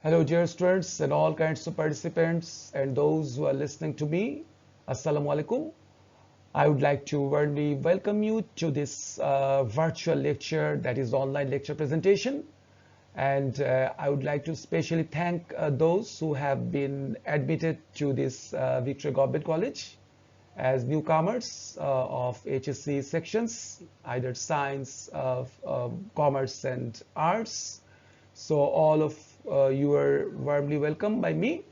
Hello, dear students and all kinds of participants and those who are listening to me. Assalamu alaikum. I would like to warmly welcome you to this virtual lecture, that is online lecture presentation. And I would like to specially thank those who have been admitted to this Victoria Government College as newcomers of HSC sections, either science, commerce and arts. So all of you are warmly welcome by me.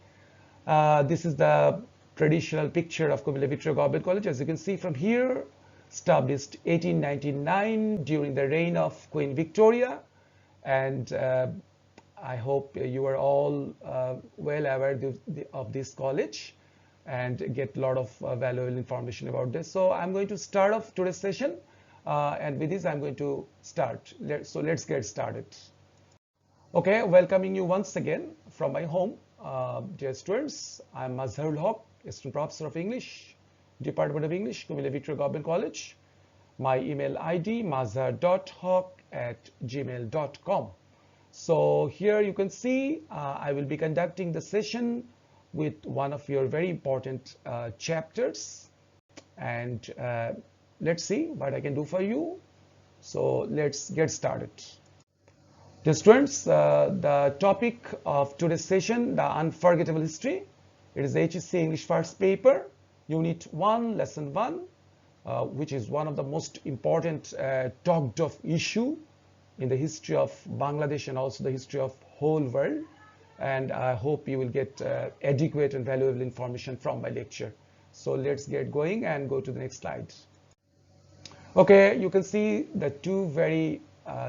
This is the traditional picture of Victoria Government College. As you can see from here, established 1899 during the reign of Queen Victoria. And I hope you are all well aware of this college and get a lot of valuable information about this. So I'm going to start off today's session. And with this, I'm going to start. So let's get started. Okay, welcoming you once again from my home. Dear students, I'm Mazharul Haq, Assistant Professor of English, Department of English, Victoria Government College. My email ID, mazhar.haq@gmail.com. So here you can see I will be conducting the session with one of your very important chapters. And let's see what I can do for you. So let's get started. Dear students, the topic of today's session, the unforgettable history. It is HSC English First Paper, Unit 1, Lesson 1, which is one of the most important talked of issue in the history of Bangladesh and also the history of whole world. And I hope you will get adequate and valuable information from my lecture. So let's get going and go to the next slide. Okay, you can see the two very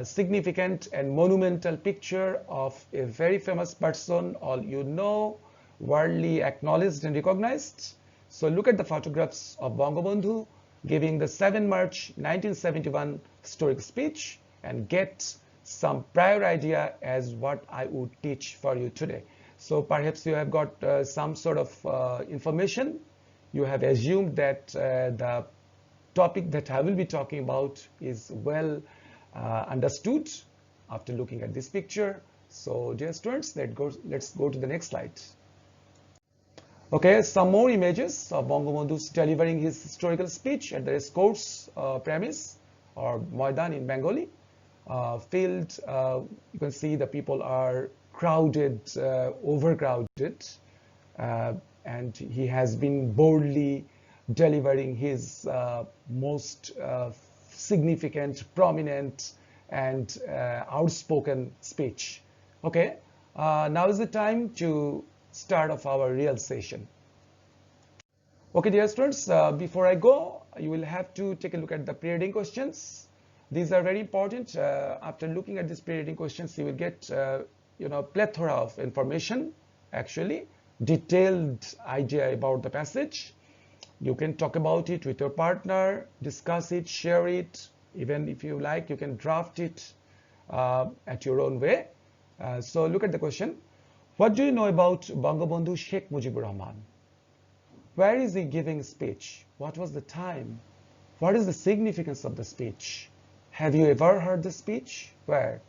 significant and monumental picture of a very famous person, all you know, worldly acknowledged and recognized. So look at the photographs of Bangabandhu giving the 7 March 1971 historic speech and get some prior idea as what I would teach for you today. So perhaps you have got some sort of information. You have assumed that the topic that I will be talking about is well understood after looking at this picture. So dear students, let's go to the next slide. Okay, some more images of Bangabandhu delivering his historical speech at the racecourse premise or Maidan in Bengali. Filled, you can see the people are crowded, overcrowded, and he has been boldly delivering his most significant, prominent, and outspoken speech. Okay, now is the time to start off our real session. Okay, dear students, before I go, you will have to take a look at the pre-reading questions. These are very important. After looking at these pre-reading questions, you will get plethora of information, actually, detailed idea about the passage. You can talk about it with your partner, discuss it, share it. Even if you like, you can draft it at your own way. So look at the question. What do you know about Bangabandhu Sheikh Mujibur Rahman? Where is he giving speech? What was the time? What is the significance of the speech? Have you ever heard the speech? Where?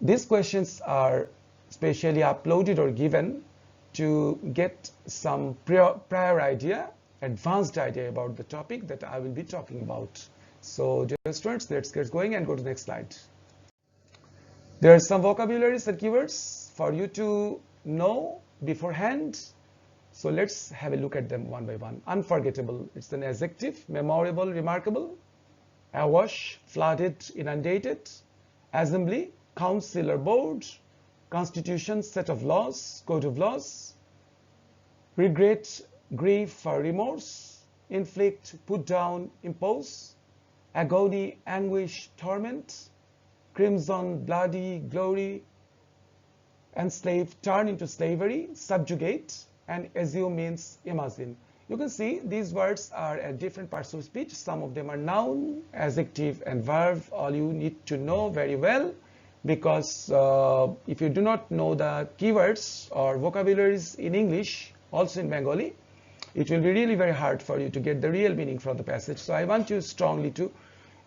These questions are specially uploaded or given to get some prior idea, advanced idea about the topic that I will be talking about. So dear students, let's get going and go to the next slide. There are some vocabularies and keywords for you to know beforehand. So let's have a look at them one by one. Unforgettable, it's an adjective. Memorable, remarkable. Awash, flooded, inundated. Assembly, council or board. Constitution, set of laws, code of laws. Regret, grief or remorse. Inflict, put down, impose. Agony, anguish, torment. Crimson, bloody, glory. Enslave, turn into slavery. Subjugate. And assume means imagine. You can see these words are at different parts of speech. Some of them are noun, adjective, and verb. All you need to know very well, because if you do not know the keywords or vocabularies in English, also in Bengali, it will be really very hard for you to get the real meaning from the passage. So I want you strongly to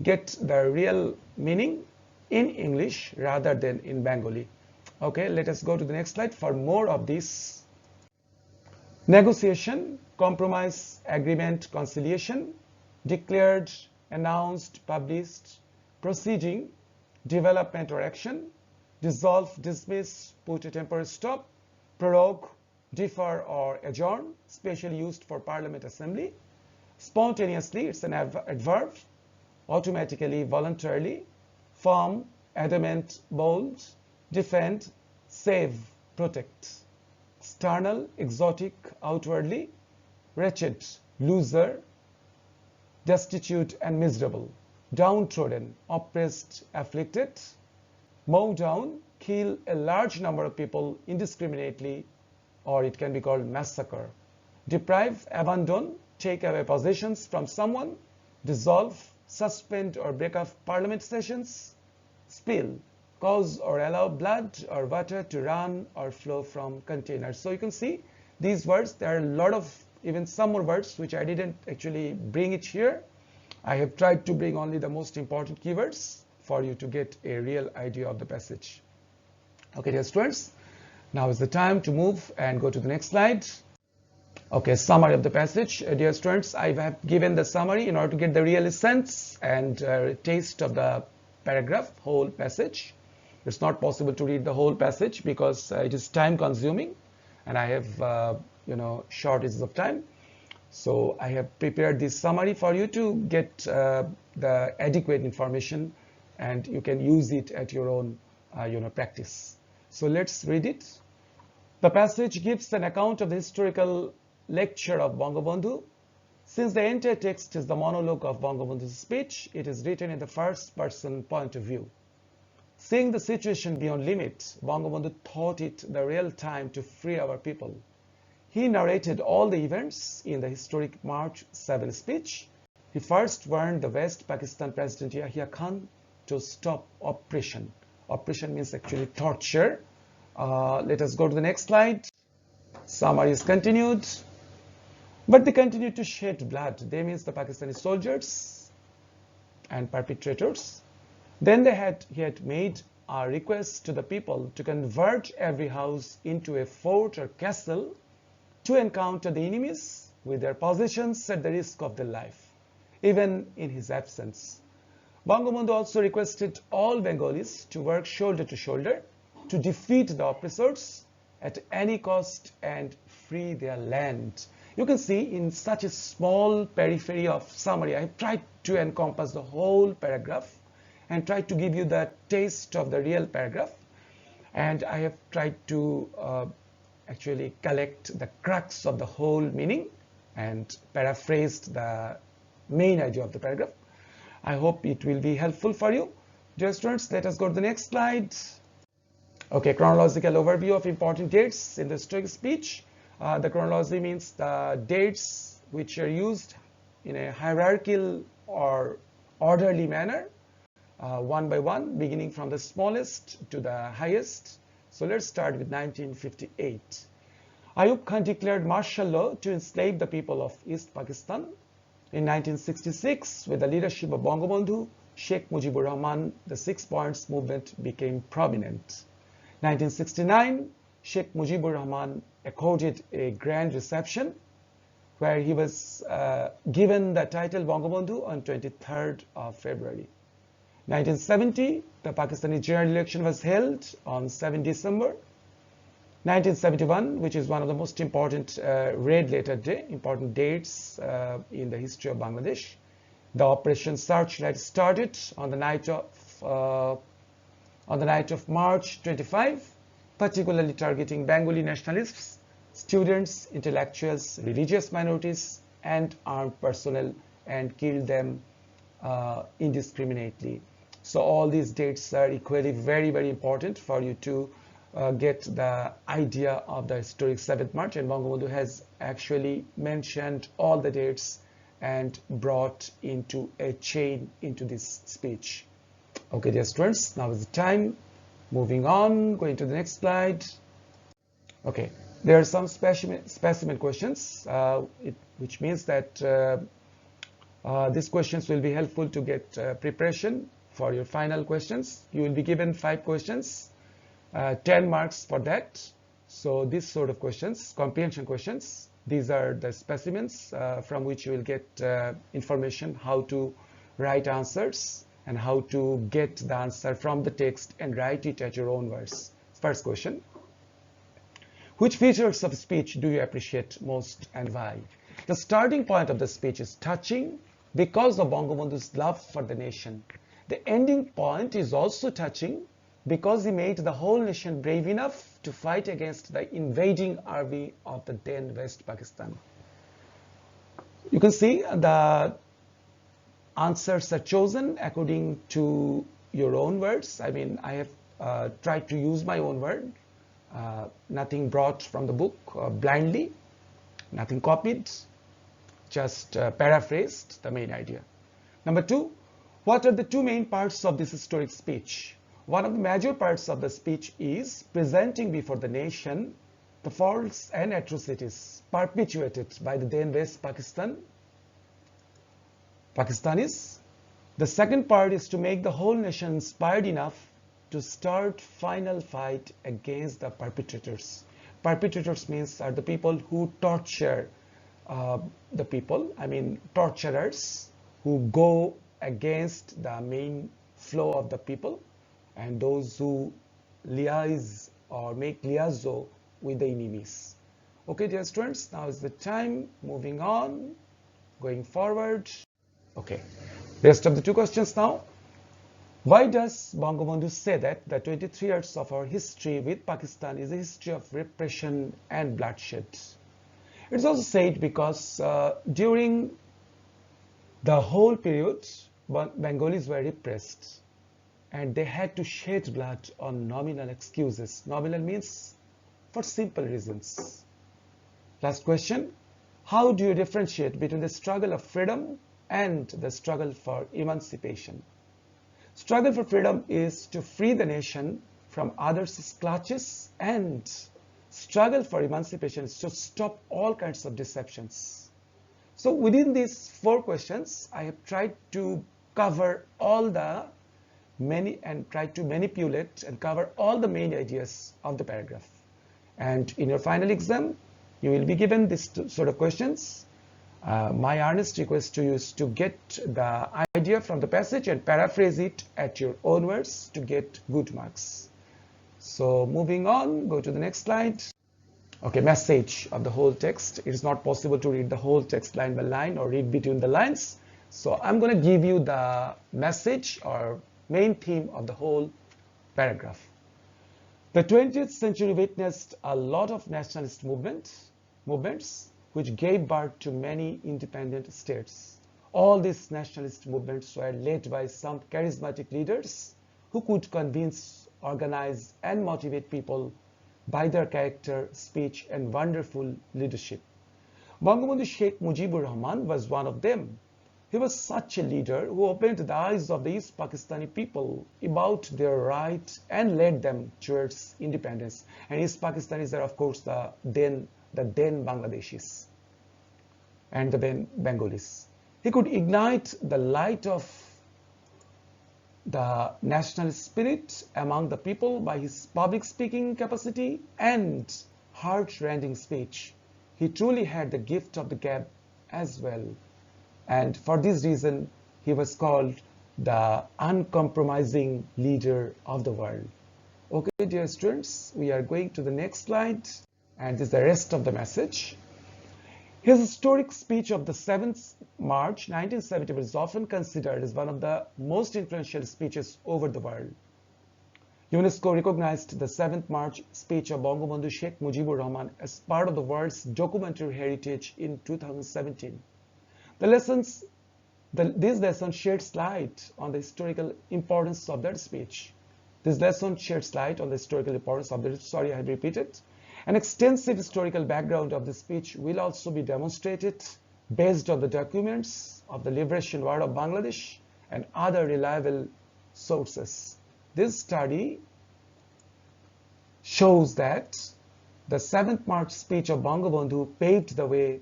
get the real meaning in English rather than in Bengali. Okay, let us go to the next slide for more of this. Negotiation, compromise, agreement, conciliation, declared, announced, published, proceeding, development or action, dissolve, dismiss, put a temporary stop, prorogue, defer or adjourn, specially used for Parliament Assembly, spontaneously, it's an adverb, automatically, voluntarily, firm, adamant, bold, defend, save, protect, external, exotic, outwardly, wretched, loser, destitute and miserable, downtrodden, oppressed, afflicted, mow down, kill a large number of people indiscriminately, or it can be called massacre, deprive, abandon, take away possessions from someone, dissolve, suspend or break off parliament sessions, spill, cause or allow blood or water to run or flow from containers. So you can see these words, there are a lot of even some more words which I didn't actually bring it here. I have tried to bring only the most important keywords for you to get a real idea of the passage. Okay, dear students, now is the time to move and go to the next slide. Okay, summary of the passage. Dear students, I have given the summary in order to get the real sense and taste of the paragraph, whole passage. It's not possible to read the whole passage because it is time consuming and I have shortages of time. So I have prepared this summary for you to get the adequate information and you can use it at your own practice. So let's read it. The passage gives an account of the historical lecture of Bangabandhu. Since the entire text is the monologue of Bangabandhu's speech, it is written in the first person point of view. Seeing the situation beyond limit, Bangabandhu thought it the real time to free our people. He narrated all the events in the historic March 7 speech. He first warned the West Pakistan President Yahya Khan to stop oppression. Oppression means actually torture. Let us go to the next slide. Summary is continued. But they continued to shed blood. They means the Pakistani soldiers and perpetrators. Then he had made a request to the people to convert every house into a fort or castle to encounter the enemies with their possessions at the risk of their life, even in his absence. Bangabandhu also requested all Bengalis to work shoulder to shoulder to defeat the oppressors at any cost and free their land. You can see in such a small periphery of summary, I have tried to encompass the whole paragraph and tried to give you the taste of the real paragraph. And I have tried to actually collect the crux of the whole meaning and paraphrased the main idea of the paragraph. I hope it will be helpful for you. Dear students, let us go to the next slide. Okay, chronological overview of important dates in the historic speech. The chronology means the dates which are used in a hierarchical or orderly manner, one by one, beginning from the smallest to the highest. So let's start with 1958. Ayub Khan declared martial law to enslave the people of East Pakistan. In 1966, with the leadership of Bangabandhu, Sheikh Mujibur Rahman, the 6 Points movement became prominent. 1969, Sheikh Mujibur Rahman accorded a grand reception where he was given the title Bangabandhu on 23rd of February. 1970, the Pakistani general election was held on 7 December. 1971, which is one of the most important red letter day, important dates in the history of Bangladesh. The Operation Searchlight started on the night of March 25, particularly targeting Bengali nationalists, students, intellectuals, religious minorities, and armed personnel, and killed them indiscriminately. So all these dates are equally very, very important for you to get the idea of the historic 7th March, and Bangabandhu has actually mentioned all the dates and brought into a chain into this speech. Okay, dear students, now is the time. Moving on, going to the next slide. Okay, there are some specimen questions, which means that these questions will be helpful to get preparation for your final questions. You will be given 5 questions 10 marks for that. So these sort of questions, comprehension questions, these are the specimens from which you will get information how to write answers and how to get the answer from the text and write it at your own words. First question. Which features of speech do you appreciate most and why? The starting point of the speech is touching because of Bangabandhu's love for the nation. The ending point is also touching because he made the whole nation brave enough to fight against the invading army of the then West Pakistan. You can see the answers are chosen according to your own words. I mean, I have tried to use my own word, nothing brought from the book blindly, nothing copied, just paraphrased the main idea. Number 2, what are the two main parts of this historic speech? One of the major parts of the speech is presenting before the nation the faults and atrocities perpetuated by the then West Pakistanis. The second part is to make the whole nation inspired enough to start final fight against the perpetrators. Perpetrators means are the people who torture the people, I mean torturers who go against the main flow of the people, and those who liaise or make liaison with the enemies. Okay, dear students, now is the time. Moving on, going forward. Okay, rest of the two questions now. Why does Bangabandhu say that the 23 years of our history with Pakistan is a history of repression and bloodshed? It's also said because during the whole period, Bengalis were repressed and they had to shed blood on nominal excuses. Nominal means for simple reasons. Last question. How do you differentiate between the struggle of freedom and the struggle for emancipation? Struggle for freedom is to free the nation from others' clutches, and struggle for emancipation is to stop all kinds of deceptions. So within these 4 questions, I have tried to cover all the many and try to manipulate and cover all the main ideas of the paragraph. And in your final exam, you will be given this sort of questions. My earnest request to you is to get the idea from the passage and paraphrase it at your own words to get good marks. So moving on, go to the next slide. Okay, message of the whole text. It is not possible to read the whole text line by line or read between the lines. So I'm going to give you the message or main theme of the whole paragraph. The 20th century witnessed a lot of nationalist movements which gave birth to many independent states. All these nationalist movements were led by some charismatic leaders who could convince, organize, and motivate people by their character, speech, and wonderful leadership. Bangabandhu Sheikh Mujibur Rahman was one of them. He was such a leader who opened the eyes of the East Pakistani people about their right and led them towards independence. And East Pakistanis are, of course, the then Bangladeshis and the then Bengalis. He could ignite the light of the national spirit among the people by his public speaking capacity and heart-rending speech. He truly had the gift of the gab as well. And for this reason, he was called the uncompromising leader of the world. Okay, dear students, we are going to the next slide, and this is the rest of the message. His historic speech of the 7th March 1970 is often considered as one of the most influential speeches over the world. UNESCO recognized the 7th March speech of Bangabandhu Sheikh Mujibur Rahman as part of the world's documentary heritage in 2017. These lessons shed light on the historical importance of that speech. This lesson sheds light on the historical importance of the, sorry, I have repeated. An extensive historical background of the speech will also be demonstrated based on the documents of the Liberation War of Bangladesh and other reliable sources. This study shows that the 7th March speech of Bangabandhu paved the way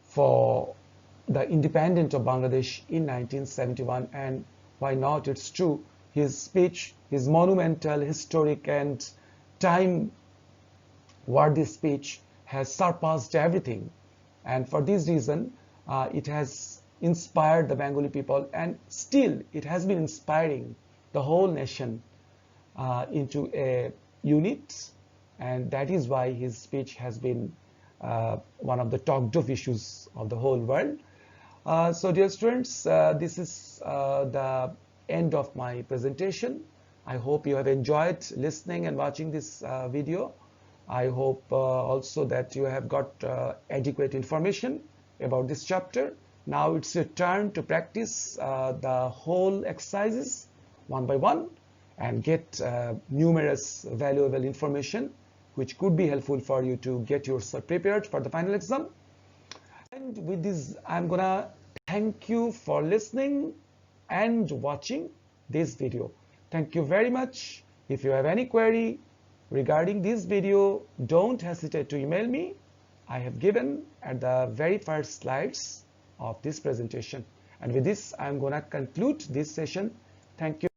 for the independence of Bangladesh in 1971, and why not, it's true, his speech is monumental, historic, and time-worthy speech has surpassed everything. And for this reason, it has inspired the Bengali people, and still it has been inspiring the whole nation into a unit, and that is why his speech has been one of the talked of issues of the whole world. So dear students, this is the end of my presentation. I hope you have enjoyed listening and watching this video. I hope also that you have got adequate information about this chapter. Now it's your turn to practice the whole exercises one by one and get numerous valuable information which could be helpful for you to get yourself prepared for the final exam. And with this, I'm gonna thank you for listening and watching this video. Thank you very much. If you have any query regarding this video, don't hesitate to email me. I have given at the very first slides of this presentation. And with this, I'm gonna conclude this session. Thank you.